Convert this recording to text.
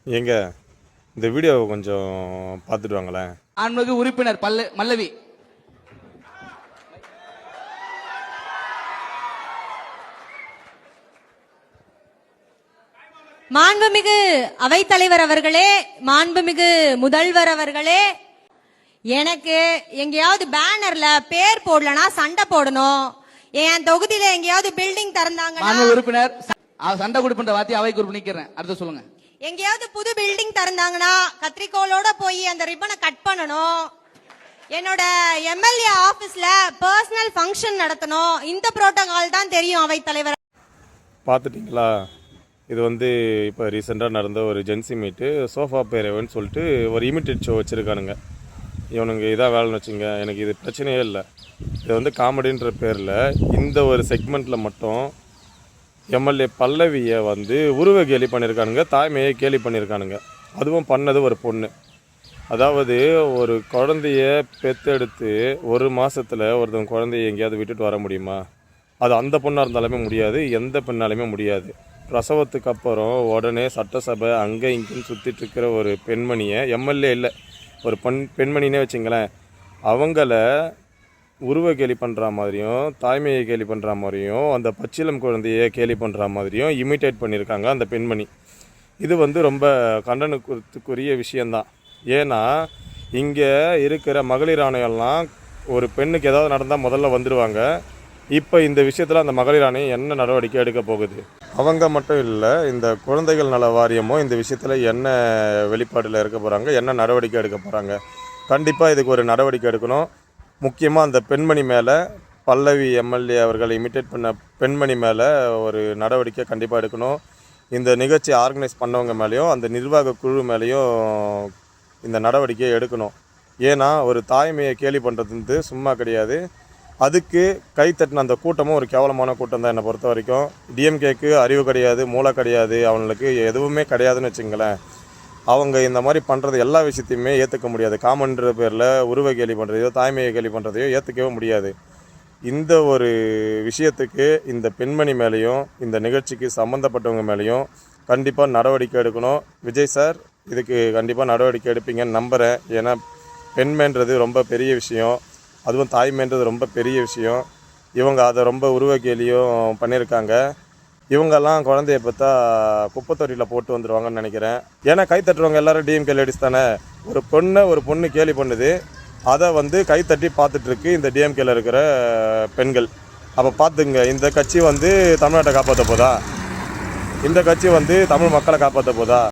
எங்க இந்த வீடியோவை கொஞ்சம் பார்த்துட்டு வாங்களேன். ஆன்மீக உறுப்பினர் மல்லவி. மாண்புமிகு அவைத்தலைவர் அவர்களே, மாண்புமிகு முதல்வர் அவர்களே, எனக்கு எங்கேயாவது பேனர்ல பேர் போடலனா சண்டை போடணும். என் தொகுதியில எங்கேயாவது பில்டிங் திறந்தாங்கன்னா உறுப்பினர் சண்டை கொடுப்பன்ற வார்த்தை அவை குறிப்பு நிக்கிறேன். அடுத்து சொல்லுங்க. எங்கேயாவது புது பில்டிங் திறந்தாங்கன்னா கத்திரிக்கோளோட போய் அந்த ரிப்பனை கட் பண்ணணும். என்னோட எம்எல்ஏ ஆபீஸ்ல பர்சனல் ஃபங்க்ஷன் நடத்தணும். இந்த புரோட்டோகால் தான் தெரியும் அவைத்தலைவர். பார்த்துட்டிங்களா? இது இப்போ ரீசெண்டாக நடந்த ஒரு ஜென்சி மீட்டு சோஃபா பேரவன்னு சொல்லிட்டு ஒரு இமிட்டேட் ஷோ வச்சுருக்கானுங்க. இவனுங்க இதாக வேலைன்னு வச்சுங்க. எனக்கு இது பிரச்சனையே இல்லை. இது காமெடின்ற பேரில் இந்த ஒரு செக்மெண்ட்டில் மட்டும் எம்எல்ஏ பல்லவியை உருவ கேலி பண்ணியிருக்கானுங்க, தாய்மையை கேலி பண்ணியிருக்கானுங்க. அதுவும் பண்ணது ஒரு பொண்ணு. அதாவது ஒரு குழந்தைய பெற்றெடுத்து ஒரு மாதத்தில் ஒருத்தவங்க குழந்தைய எங்கேயாவது விட்டுட்டு வர முடியுமா? அது அந்த பொண்ணாக இருந்தாலுமே முடியாது, எந்த பெண்ணாலுமே முடியாது. பிரசவத்துக்கு அப்புறம் உடனே சட்டசபை அங்கே இங்கேன்னு சுற்றிட்டுருக்கிற ஒரு பெண்மணியை, எம்எல்ஏ இல்லை, ஒரு பெண்மணினே வச்சுங்களேன், அவங்கள உருவ கேலி பண்ணுற மாதிரியும் தாய்மையை கேலி பண்ணுற மாதிரியும் அந்த பச்சிலம் குழந்தையை கேலி பண்ணுற மாதிரியும் இமிட்டேட் பண்ணியிருக்காங்க அந்த பெண்மணி. இது ரொம்ப கண்டனத்துக்குரிய விஷயந்தான். ஏன்னா இங்கே இருக்கிற மகளிர் ஆணையெல்லாம் ஒரு பெண்ணுக்கு ஏதாவது நடந்தால் முதல்ல வந்துடுவாங்க. இப்போ இந்த விஷயத்தில் அந்த மகளிர் ஆணையம் என்ன நடவடிக்கை எடுக்க போகுது? அவங்க மட்டும் இல்லை, இந்த குழந்தைகள் நல வாரியமும் இந்த விஷயத்தில் என்ன வெளிப்பாடில் இருக்க போகிறாங்க, என்ன நடவடிக்கை எடுக்க போகிறாங்க? கண்டிப்பாக இதுக்கு ஒரு நடவடிக்கை எடுக்கணும். முக்கியமாக அந்த பெண்மணி மேலே, பல்லவி எம்எல்ஏ அவர்களை இமிட்டேட் பண்ண பெண்மணி மேலே ஒரு நடவடிக்கை கண்டிப்பாக எடுக்கணும். இந்த நிகழ்ச்சி ஆர்கனைஸ் பண்ணவங்க மேலேயும் அந்த நிர்வாக குழு மேலேயும் இந்த நடவடிக்கையை எடுக்கணும். ஏன்னா ஒரு தாய்மையை கேலி பண்ணுறது சும்மா கிடையாது. அதுக்கு கை தட்டின அந்த கூட்டமும் ஒரு கேவலமான கூட்டம் தான் என்னை பொறுத்த வரைக்கும். டிஎம்கேக்கு அறிவு கிடையாது, மூளை கிடையாது, அவங்களுக்கு எதுவுமே கிடையாதுன்னு வச்சுங்களேன். அவங்க இந்த மாதிரி பண்ணுறது எல்லா விஷயத்தையுமே ஏற்றுக்க முடியாது. காமன்ற பேரில் உருவ கேலி பண்ணுறதையோ தாய்மையை கேலி பண்ணுறதையோ ஏற்றுக்கவே முடியாது. இந்த ஒரு விஷயத்துக்கு இந்த பெண்மணி மேலேயும் இந்த நிகழ்ச்சிக்கு சம்மந்தப்பட்டவங்க மேலேயும் கண்டிப்பாக நடவடிக்கை எடுக்கணும். விஜய் சார், இதுக்கு கண்டிப்பாக நடவடிக்கை எடுப்பீங்கன்னு நம்புகிறேன். ஏன்னா பெண்மைன்றது ரொம்ப பெரிய விஷயம், அதுவும் தாய்மைன்றது ரொம்ப பெரிய விஷயம். இவங்க அதை ரொம்ப உருவ கேலியும் பண்ணியிருக்காங்க. இவங்கெல்லாம் குழந்தைய பார்த்தா குப்பை தொட்டியில் போட்டு வந்துடுவாங்கன்னு நினைக்கிறேன். ஏன்னா கை தட்டுறவங்க எல்லோரும் டிஎம்கே லேடிஸ் தானே. ஒரு பொண்ணு கேலி பண்ணுது, அதை கை தட்டி பார்த்துட்ருக்கு இந்த டிஎம்கேல இருக்கிற பெண்கள். அப்போ பார்த்துங்க, இந்த கட்சி தமிழ்நாட்டை காப்பாற்ற போதா? இந்த கட்சி தமிழ் மக்களை காப்பாற்ற போதா?